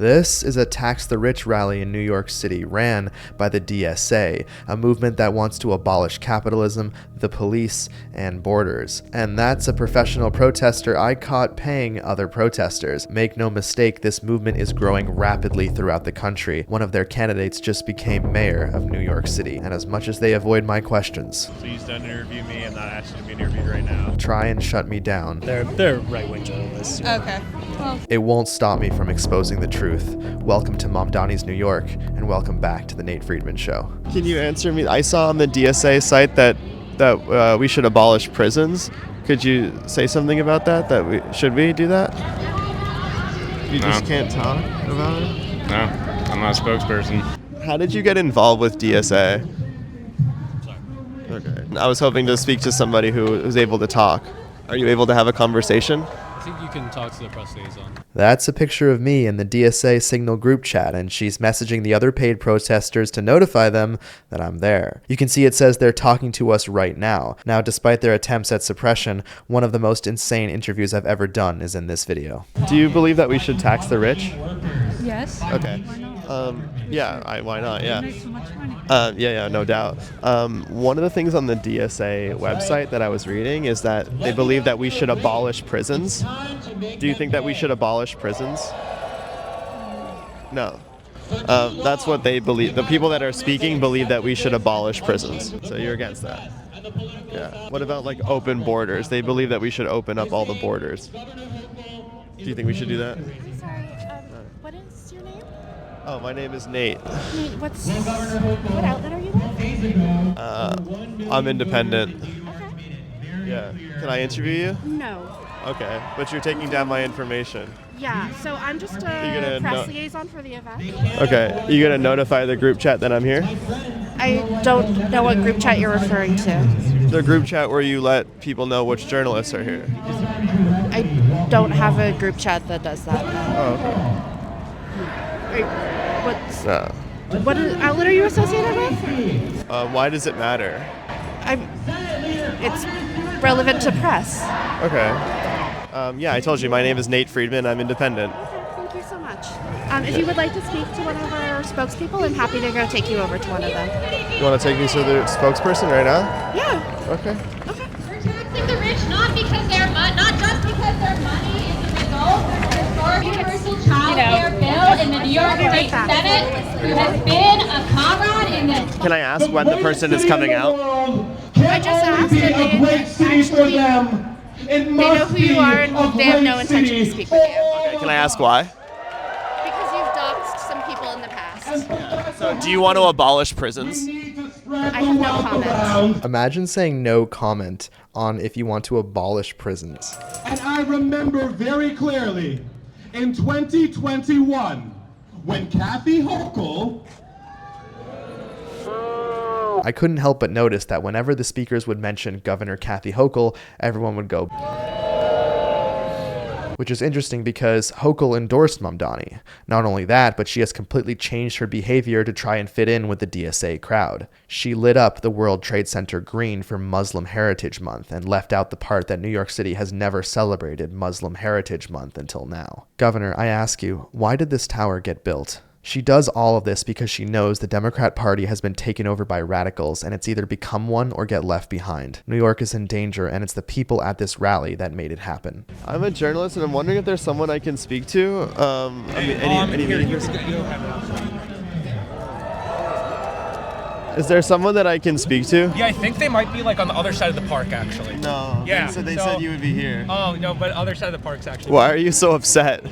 This is a Tax the Rich rally in New York City ran by the DSA, a movement that wants to abolish capitalism, the police, and borders. And that's a professional protester I caught paying other protesters. Make no mistake, this movement is growing rapidly throughout the country. One of their candidates just became mayor of New York City, and as much as they avoid my questions, Please don't interview me. I'm not asking to be interviewed right now. try and shut me down, They're right-wing journalists. Okay. Well, it won't stop me from exposing the truth. Welcome to Mamdani's New York, and welcome back to the Nate Friedman Show. Can you answer me? I saw on the DSA site that we should abolish prisons. Could you say something about that? Should we do that? You just can't talk about it? No, I'm not a spokesperson. How did you get involved with DSA? Okay. I was hoping to speak to somebody who was able to talk. Are you able to have a conversation? I think you can talk to the press liaison. That's a picture of me in the DSA Signal group chat, and she's messaging the other paid protesters to notify them that I'm there. You can see it says they're talking to us right now. Now, despite their attempts at suppression, one of the most insane interviews I've ever done is in this video. Do you believe that we should tax the rich? yes. Okay. Why not? Yeah. Make so much money. Yeah, no doubt. One of the things on the DSA website that I was reading is that they believe that we should abolish prisons. Do you think that we should abolish prisons? No. That's what they believe. The people that are speaking believe that we should abolish prisons. So you're against that? Yeah. What about like open borders? They believe that we should open up all the borders. Do you think we should do that? I'm sorry, what is your name? Oh, my name is Nate. Nate, what outlet are you with? I'm independent. Okay. Yeah. Can I interview you? No. Okay. But you're taking down my information. Yeah, so I'm just You're a gonna press no- liaison for the event. Okay. You gonna notify the group chat that I'm here? I don't know what group chat you're referring to. The group chat where you let people know which journalists are here. I don't have a group chat that does that. Oh, okay. What outlet are you associated with? Why does it matter? It's relevant to press. Okay. Yeah, I told you my name is Nate Friedman. I'm independent. Okay, thank you so much. If you would like to speak to one of our spokespeople, I'm happy to go take you over to one of them. You want to take me to the spokesperson right now? Yeah. Okay. We're taxing the rich not because not just because their money is the result of the historic universal child care bill in the New York State Senate, who has been a comrade in this. Can I ask when the person is coming out? I just asked and they know who you are and they have no intention to speak with you. Okay, can I ask why? Because you've doxed some people in the past. So, do you want to abolish prisons? I have no comment. Imagine saying no comment on if you want to abolish prisons. And I remember very clearly in 2021 when Kathy Hochul. I couldn't help but notice that whenever the speakers would mention Governor Kathy Hochul, everyone would go, which is interesting because Hochul endorsed Mamdani. Not only that, but she has completely changed her behavior to try and fit in with the DSA crowd. She lit up the World Trade Center green for Muslim Heritage Month and left out the part that New York City has never celebrated Muslim Heritage Month until now. Governor, I ask you, why did this tower get built? She does all of this because she knows the Democrat Party has been taken over by radicals and it's either become one or get left behind. New York is in danger and it's the people at this rally that made it happen. I'm a journalist and I'm wondering if there's someone I can speak to. Is there someone that I can speak to? Yeah, I think they might be like on the other side of the park, actually. No. Yeah. They said you would be here. Oh no, but other side of the park's actually. Why are you so upset?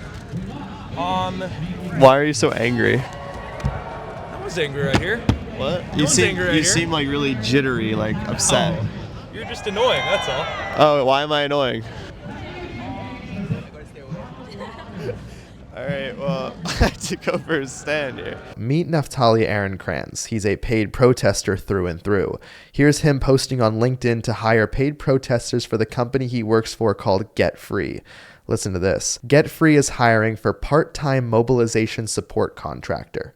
Why are you so angry? I was angry right here. What? You seem like really jittery, like upset. Oh, you're just annoying, that's all. Oh, why am I annoying? All right, well, I have to go for a stand here. Meet Naftali Aaron Kranz. He's a paid protester through and through. Here's him posting on LinkedIn to hire paid protesters for the company he works for called Get Free. Listen to this. Get Free is hiring for part-time mobilization support contractor.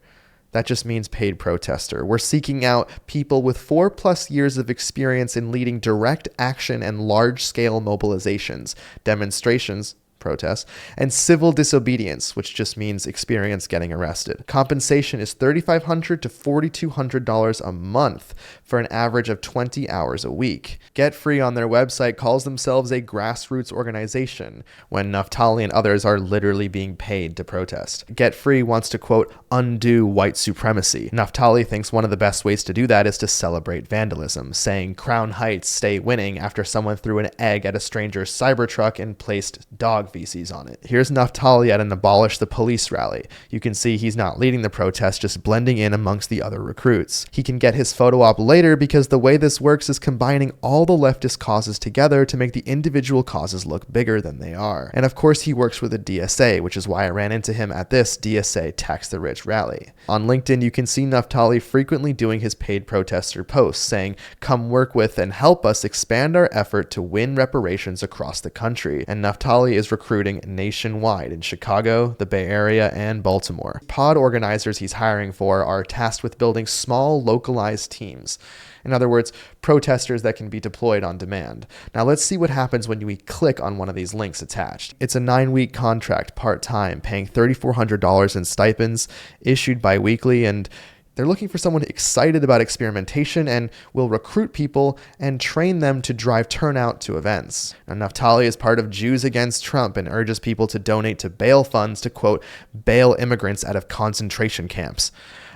That just means paid protester. We're seeking out people with 4+ years of experience in leading direct action and large-scale mobilizations, demonstrations, protests, and civil disobedience, which just means experience getting arrested. Compensation is $3,500 to $4,200 a month for an average of 20 hours a week. Get Free on their website calls themselves a grassroots organization, when Naftali and others are literally being paid to protest. Get Free wants to, quote, undo white supremacy. Naftali thinks one of the best ways to do that is to celebrate vandalism, saying Crown Heights stay winning after someone threw an egg at a stranger's Cybertruck and placed dog feces on it. Here's Naftali at an Abolish the Police rally. You can see he's not leading the protest, just blending in amongst the other recruits. He can get his photo op later because the way this works is combining all the leftist causes together to make the individual causes look bigger than they are. And of course he works with the DSA, which is why I ran into him at this DSA Tax the Rich rally. On LinkedIn, you can see Naftali frequently doing his paid protester posts saying, come work with and help us expand our effort to win reparations across the country. And Naftali is recruiting nationwide in Chicago, the Bay Area, and Baltimore. Pod organizers he's hiring for are tasked with building small, localized teams. In other words, protesters that can be deployed on demand. Now let's see what happens when we click on one of these links attached. It's a 9-week contract, part-time, paying $3,400 in stipends, issued bi-weekly, and they're looking for someone excited about experimentation and will recruit people and train them to drive turnout to events. Now, Naftali is part of Jews Against Trump and urges people to donate to bail funds to, quote, bail immigrants out of concentration camps.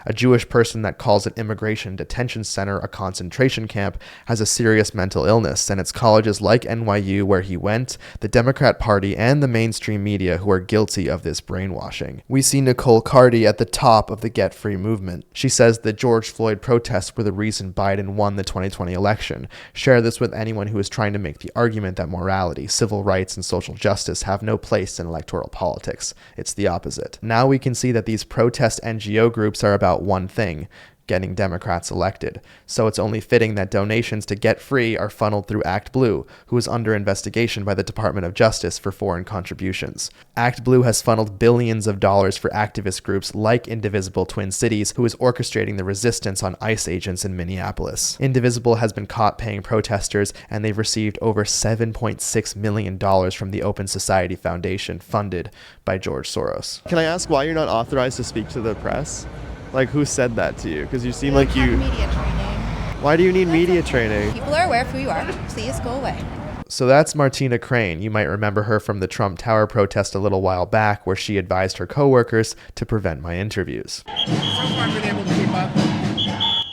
A Jewish person that calls an immigration detention center a concentration camp has a serious mental illness, and it's colleges like NYU where he went, the Democrat Party, and the mainstream media who are guilty of this brainwashing. We see Nicole Carty at the top of the Get Free movement. She says the George Floyd protests were the reason Biden won the 2020 election. Share this with anyone who is trying to make the argument that morality, civil rights, and social justice have no place in electoral politics. It's the opposite. Now we can see that these protest NGO groups are about one thing: getting Democrats elected. So it's only fitting that donations to Get Free are funneled through Act Blue, who is under investigation by the Department of Justice for foreign contributions. Act Blue has funneled billions of dollars for activist groups like Indivisible Twin Cities, who is orchestrating the resistance on ICE agents in Minneapolis. Indivisible has been caught paying protesters, and they've received over $7.6 million from the Open Society Foundation, funded by George Soros. Can I ask why you're not authorized to speak to the press? Like, who said that to you? Because you seem like you... Media training. Why do you need media training? People are aware of who you are. Please go away. So that's Martina Crane. You might remember her from the Trump Tower protest a little while back, where she advised her coworkers to prevent my interviews.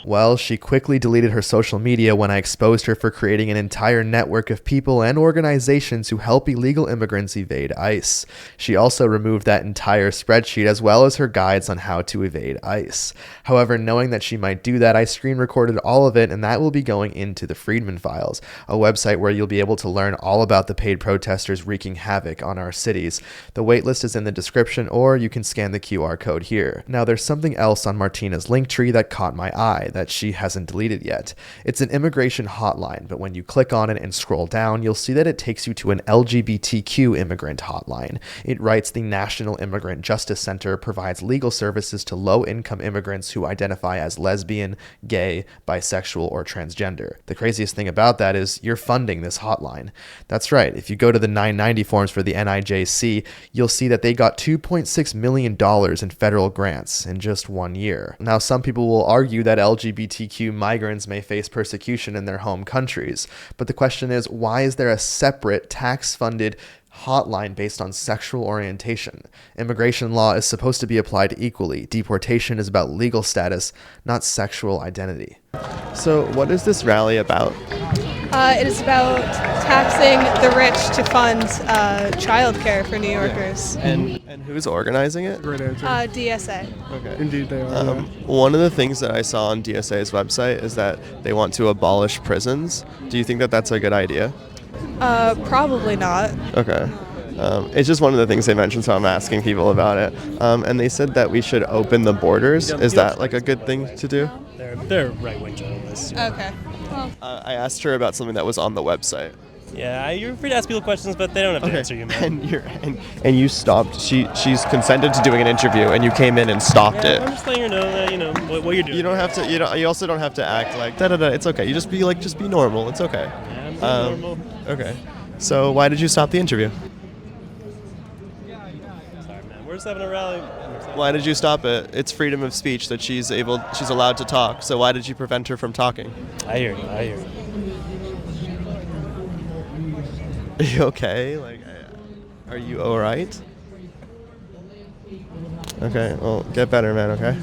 Well, she quickly deleted her social media when I exposed her for creating an entire network of people and organizations who help illegal immigrants evade ICE. She also removed that entire spreadsheet as well as her guides on how to evade ICE. However, knowing that she might do that, I screen recorded all of it, and that will be going into the Friedman Files, a website where you'll be able to learn all about the paid protesters wreaking havoc on our cities. The waitlist is in the description, or you can scan the QR code here. Now, there's something else on Martina's Linktree that caught my eye that she hasn't deleted yet. It's an immigration hotline, but when you click on it and scroll down, you'll see that it takes you to an LGBTQ immigrant hotline. It writes the National Immigrant Justice Center provides legal services to low-income immigrants who identify as lesbian, gay, bisexual, or transgender. The craziest thing about that is you're funding this hotline. That's right. If you go to the 990 forms for the NIJC, you'll see that they got $2.6 million in federal grants in just 1 year. Now, some people will argue that LGBTQ migrants may face persecution in their home countries, but the question is, why is there a separate tax-funded hotline based on sexual orientation? Immigration law is supposed to be applied equally. Deportation is about legal status, not sexual identity. So what is this rally about? It is about taxing the rich to fund childcare for New Yorkers. And who's organizing it? Great answer. DSA. Okay. Indeed, they are. One of the things that I saw on DSA's website is that they want to abolish prisons. Do you think that that's a good idea? Probably not. Okay. It's just one of the things they mentioned, so I'm asking people about it. And they said that we should open the borders. Is that like a good thing to do? They're right-wing journalists. Okay. Well, I asked her about something that was on the website. Yeah, you're free to ask people questions, but they don't have to answer you, man. And you stopped. She's consented to doing an interview, and you came in and stopped it. I'm just letting her know that what you're doing. You don't have to. You also don't have to act like da da da. It's okay. You just be normal. It's okay. Yeah, I'm being normal. Okay. So why did you stop the interview? just having a rally. Why did you stop it? It's freedom of speech that she's allowed to talk. So why did you prevent her from talking? I hear you. Are you okay? Like, are you all right? Okay, well, get better, man, okay?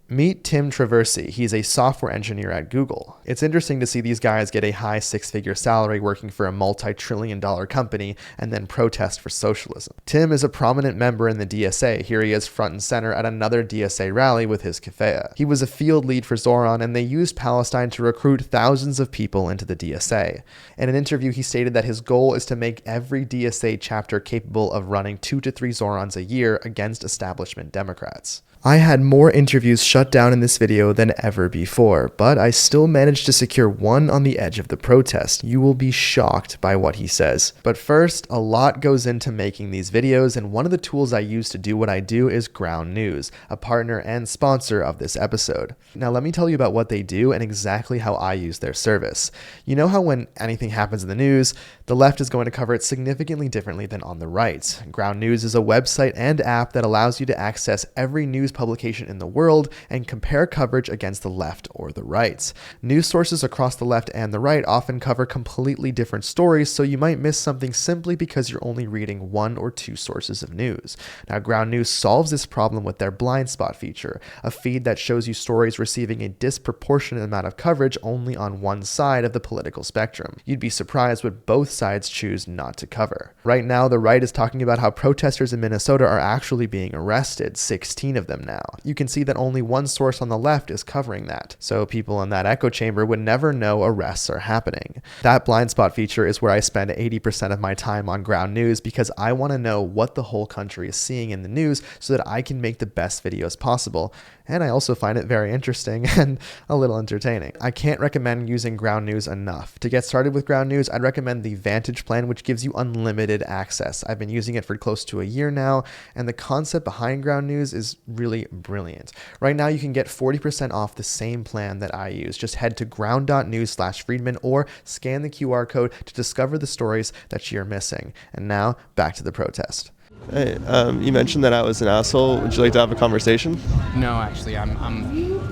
Meet Tim Traversi. He's a software engineer at Google. It's interesting to see these guys get a high six-figure salary working for a multi-trillion-dollar company and then protest for socialism. Tim is a prominent member in the DSA. Here he is front and center at another DSA rally with his keffiyeh. He was a field lead for Zoran, and they used Palestine to recruit thousands of people into the DSA. In an interview, he stated that his goal is to make every DSA chapter capable of running 2 to 3 Zorans a year against establishment Democrats. I had more interviews shut down in this video than ever before, but I still managed to secure one on the edge of the protest. You will be shocked by what he says. But first, a lot goes into making these videos, and one of the tools I use to do what I do is Ground News, a partner and sponsor of this episode. Now let me tell you about what they do and exactly how I use their service. You know how when anything happens in the news, the left is going to cover it significantly differently than on the right. Ground News is a website and app that allows you to access every news publication in the world and compare coverage against the left or the right. News sources across the left and the right often cover completely different stories, so you might miss something simply because you're only reading 1 or 2 sources of news. Now, Ground News solves this problem with their blind spot feature, a feed that shows you stories receiving a disproportionate amount of coverage only on one side of the political spectrum. You'd be surprised what both sides choose not to cover. Right now, the right is talking about how protesters in Minnesota are actually being arrested, 16 of them now. You can see that only one source on the left is covering that, so people in that echo chamber would never know arrests are happening. That blind spot feature is where I spend 80% of my time on Ground News because I want to know what the whole country is seeing in the news so that I can make the best videos possible. And I also find it very interesting and a little entertaining. I can't recommend using Ground News enough. To get started with Ground News, I'd recommend the Vantage plan, which gives you unlimited access. I've been using it for close to a year now, and the concept behind Ground News is really brilliant. Right now, you can get 40% off the same plan that I use. Just head to ground.news/Friedman or scan the QR code to discover the stories that you're missing. And now, back to the protest. Hey, you mentioned that I was an asshole. Would you like to have a conversation? No, actually, I'm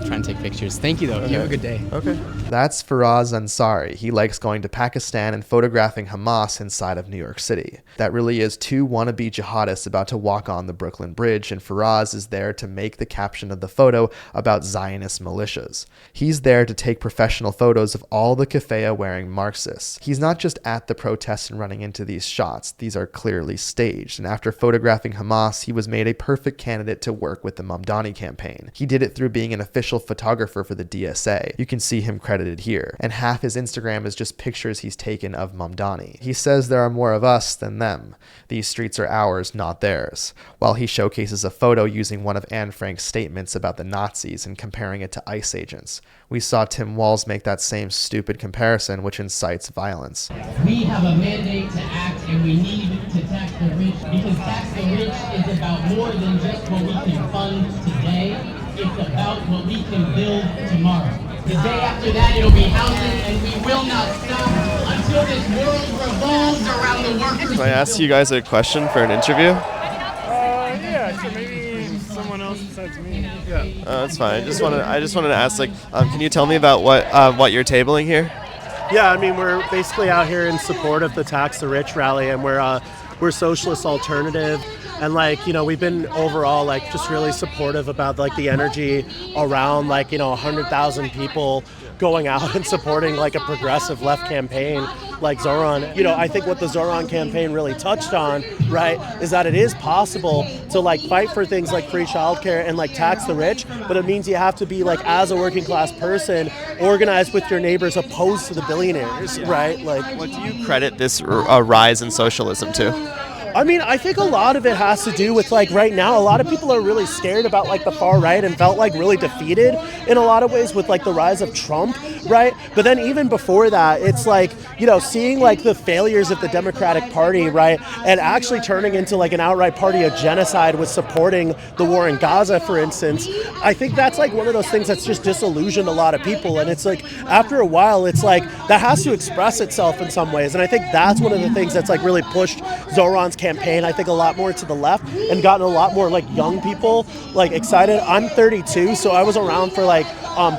trying to take pictures. Thank you, though. Okay. You have a good day. Okay. That's Faraz Ansari. He likes going to Pakistan and photographing Hamas inside of New York City. That really is 2 wannabe jihadists about to walk on the Brooklyn Bridge, and Faraz is there to make the caption of the photo about Zionist militias. He's there to take professional photos of all the keffiyeh wearing Marxists. He's not just at the protest and running into these shots. These are clearly staged, and after photographing Hamas, he was made a perfect candidate to work with the Mamdani campaign. He did it through being an official photographer for the DSA. You can see him credited here, and half his Instagram is just pictures he's taken of Mamdani. He says there are more of us than them. These streets are ours, not theirs, while he showcases a photo using one of Anne Frank's statements about the Nazis and comparing it to ICE agents. We saw Tim Walz make that same stupid comparison, which incites violence. We have a mandate to act, and we need to tax the rich, because tax the rich is about more than just what we can fund today. It's about what we can build tomorrow. The day after that, it'll be housing, and we will not stop until this world revolves around the workers. Can I ask you guys a question for an interview? Yeah, so maybe someone else besides me. Yeah. That's fine. I just wanted to ask, can you tell me about what you're tabling here? Yeah, I mean, we're basically out here in support of the Tax the Rich rally, and we're socialist alternative. And we've been overall just really supportive about the energy around 100,000 people going out and supporting a progressive left campaign like Zoran. I think what the Zoran campaign really touched on, right, is that it is possible to fight for things like free childcare and tax the rich, but it means you have to be as a working class person, organized with your neighbors opposed to the billionaires, right? What do you credit this rise in socialism to? I mean, I think a lot of it has to do with right now, a lot of people are really scared about the far right and felt really defeated in a lot of ways with the rise of Trump, right? But then even before that, it's seeing the failures of the Democratic Party, right? And actually turning into an outright party of genocide with supporting the war in Gaza, for instance. I think that's one of those things that's just disillusioned a lot of people. And it's after a while, it's that has to express itself in some ways. And I think that's one of the things that's really pushed Zoran's campaign, I think, a lot more to the left and gotten a lot more like young people like excited. I'm 32, so I was around for like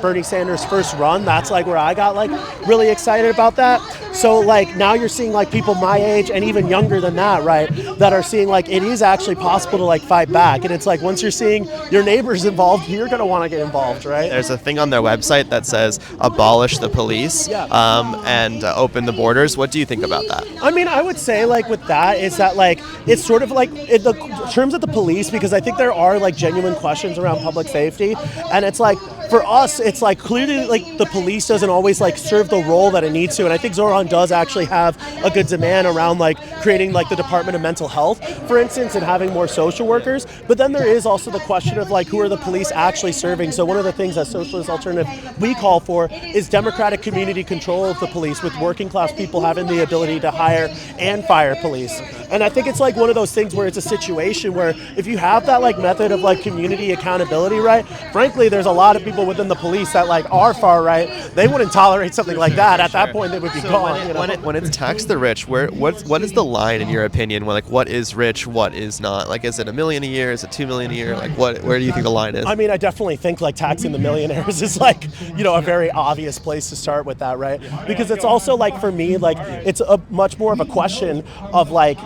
Bernie Sanders' first run. That's like where I got like really excited about that. So like now you're seeing like people my age and even younger than that, right, that are seeing like it is actually possible to like fight back. And it's like once you're seeing your neighbors involved, you're going to want to get involved, right? There's a thing on their website that says abolish the police and open the borders. What do you think about that? I mean, I would say like with that is that like it's sort of like in the terms of the police, because I think there are like genuine questions around public safety, and it's like for us it's like clearly like the police doesn't always like serve the role that it needs to, and I think Zoran does actually have a good demand around like creating like the Department of Mental Health, for instance, and having more social workers. But then there is also the question of like who are the police actually serving. So one of the things that Socialist Alternative we call for is democratic community control of the police, with working class people having the ability to hire and fire police. And I think it's like one of those things where it's a situation where if you have that like method of like community accountability, right, frankly there's a lot of people within the police that like are far right. They wouldn't tolerate something like that. At that point they would be gone. When it's tax the rich, what is the line in your opinion? Like what is rich, what is not? Like is it $1 million a year? Is it $2 million a year? Like where do you think the line is? I mean, I definitely think like taxing the millionaires is like, a very obvious place to start with that, right? Because it's also like for me, like it's a much more of a question of like,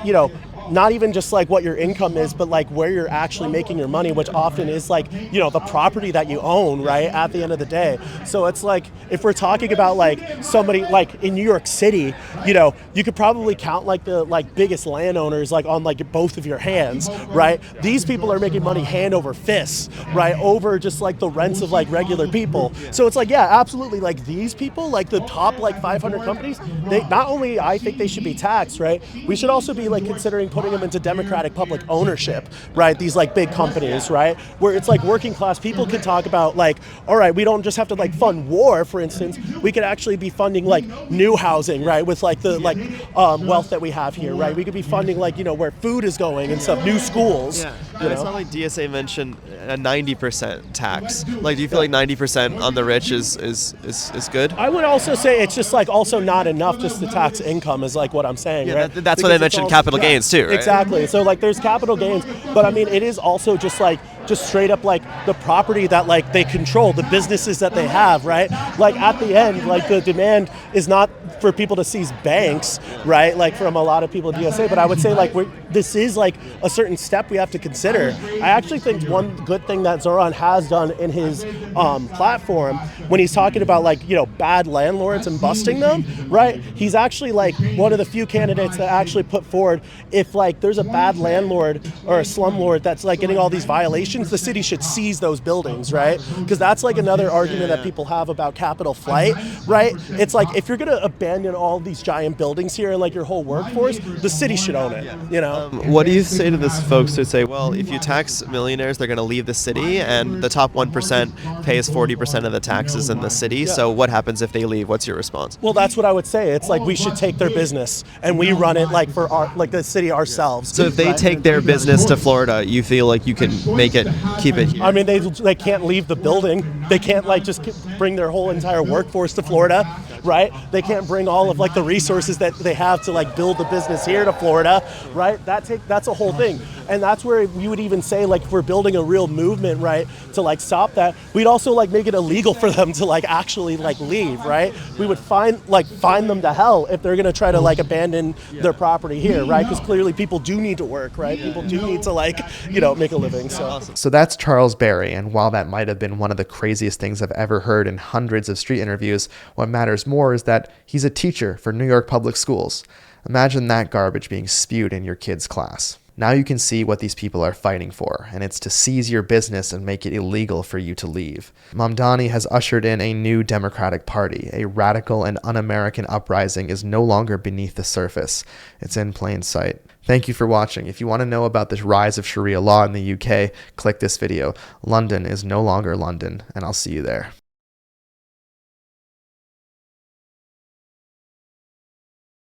not even just like what your income is, but like where you're actually making your money, which often is like, the property that you own, right, at the end of the day. So it's like, if we're talking about like somebody like in New York City, you could probably count like the like biggest landowners like on like both of your hands, right? These people are making money hand over fist, right, over just like the rents of like regular people. So it's like, yeah, absolutely, like these people, like the top like 500 companies, they not only I think they should be taxed, right, we should also be like considering putting them into democratic public ownership, right? These like big companies, right? Where it's like working class people can talk about like, all right, we don't just have to like fund war, for instance, we could actually be funding like new housing, right? With like the wealth that we have here, right? We could be funding like, where food is going and stuff, new schools. Yeah, it's not like DSA mentioned a 90% tax. Like, do you feel like 90% on the rich is good? I would also say it's just like also not enough just to tax income is like what I'm saying, right? That's why they mentioned capital gains too, right? Exactly. So like there's capital gains, but I mean it is also just straight up like the property that like they control, the businesses that they have, right? Like at the end, like the demand is not for people to seize banks, right? Like from a lot of people at DSA, but I would say like this is like a certain step we have to consider. I actually think one good thing that Zoran has done in his platform when he's talking about like, bad landlords and busting them, right? He's actually like one of the few candidates that actually put forward if like there's a bad landlord or a slumlord that's like getting all these violations, the city should seize those buildings, right? Because that's like another argument that people have about capital flight, right? It's like if you're going to abandon all these giant buildings here and like your whole workforce, the city should own it, What do you say to these folks who say, well, if you tax millionaires, they're going to leave the city and the top 1% pays 40% of the taxes in the city. So what happens if they leave? What's your response? Well, that's what I would say. It's like we should take their business and we run it like for our like the city ourselves. So if they take their business to Florida, you feel like you can keep it here? I mean, they can't leave the building. They can't like just bring their whole entire workforce to Florida, right? They can't bring all of like the resources that they have to like build the business here to Florida, right? That's a whole thing. And that's where we would even say like if we're building a real movement, right, to like stop that, we'd also like make it illegal for them to like actually like leave, right? We would fine them to hell if they're gonna try to like abandon their property here, right? Because clearly people do need to work, right? People do need to like, make a living. So that's Charles Berry, and while that might have been one of the craziest things I've ever heard in hundreds of street interviews, what matters more is that he's a teacher for New York public schools. Imagine that garbage being spewed in your kid's class. Now you can see what these people are fighting for, and it's to seize your business and make it illegal for you to leave. Mamdani has ushered in a new Democratic Party. A radical and un-American uprising is no longer beneath the surface. It's in plain sight. Thank you for watching. If you want to know about this rise of Sharia law in the UK, click this video. London is no longer London, and I'll see you there.